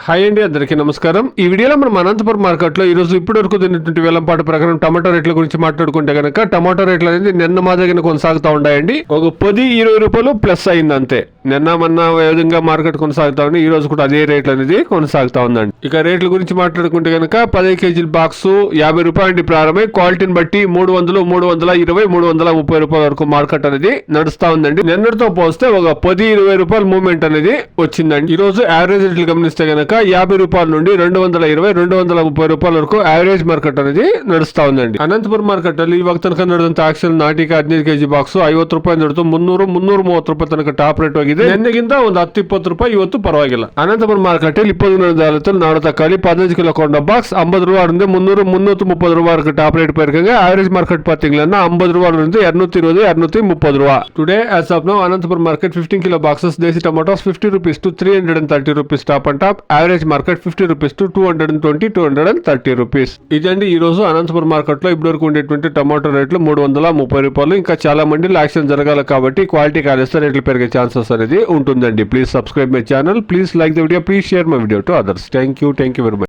Hi అండి, అందరికీ నమస్కారం. ఈ వీడియోలో మనం అనంతపురం మార్కెట్లో ఈ రోజు ఇప్పటి వరకు తిన్నటువంటి వేలంపాట ప్రకారం టమాటో రేట్ల గురించి మాట్లాడుకుంటే కనుక టమాటో రేట్లు అనేది నిన్న మాదిరిగానే కొనసాగుతూ ఉన్నాయండి. ఒక 10-20 రూపాయలు ప్లస్ అయింది అంతే. నిన్న మొన్న విధంగా మార్కెట్ కొనసాగుతా ఉంది. ఈ రోజు కూడా అదే రేట్లు అనేది కొనసాగుతా ఉందండి. ఇక రేట్ల గురించి మాట్లాడుకుంటే కనుక 10 కేజీల బాక్స్ 50 రూపాయల నుండి ప్రారంభమై క్వాలిటీని బట్టి 300, 320, 330 రూపాయల వరకు మార్కెట్ అనేది నడుస్తా ఉందండి. నిన్నటితో పోస్తే ఒక 10-20 రూపాయల మూవ్మెంట్ అనేది వచ్చిందండి. ఈ రోజు యావరేజ్ రేట్లు గమనిస్తే కనుక 50 రూపాయల నుండి 220, 230 రూపాయల వరకు యావరేజ్ మార్కెట్ అనేది నడుస్తా ఉందండి. అనంతపురం మార్కెట్ ಅಲ್ಲಿ ಇವಾಗ ತನಕ ನಡೆದಂತ ಆಕ್ಷನ್ ನಾಟಿಕ 15 ಕೆಜಿ ಬಾಕ್ಸ್ 50 ರೂಪಾಯಿ ನಡೆದು 300-330 ರೂಪಾಯಿ ತನಕ ಟಾಪ್ ರೇಟ್ ಹೋಗಿದೆ. ನಿನ್ನೆಗಿಂತ ಒಂದು 10-20 ರೂಪಾಯಿ ಇವತ್ತು ಪರವಾಗಿಲ್ಲ. ಅನಂತಪುరం మార్కెట్ ಅಲ್ಲಿ 20 నాడు తక్కాలి 15 కిలో కొండ బాక్స్ 50 రూపాయల నుండి 300-330 రూపాయల వరకు టాప్ రేట్ పోயிருக்காங்க. యావరేజ్ మార్కెట్ பாத்தீங்கன்னா 50 రూపాయల నుండి 220-230 రూపాయ. Today as of now Anantapuram market 15 kilo boxes desi tomatoes 50 rupees to 330 rupees top and top. Average market 50 rupees to 220-230 rupees. ఇదండి ఈ రోజు అనంతపురం మార్కెట్ లో ఇప్పటి వరకు ఉండేటువంటి టమాటో రేట్లు 330 రూపాయలు. ఇంకా చాలా మంది యాక్షన్ జరగాలి కాబట్టి క్వాలిటీ కాలేస్తే రేట్లు పెరిగే ఛాన్సెస్ అనేది ఉంటుందండి. Please subscribe my channel, please like the video, please share my video to others. Thank you very much.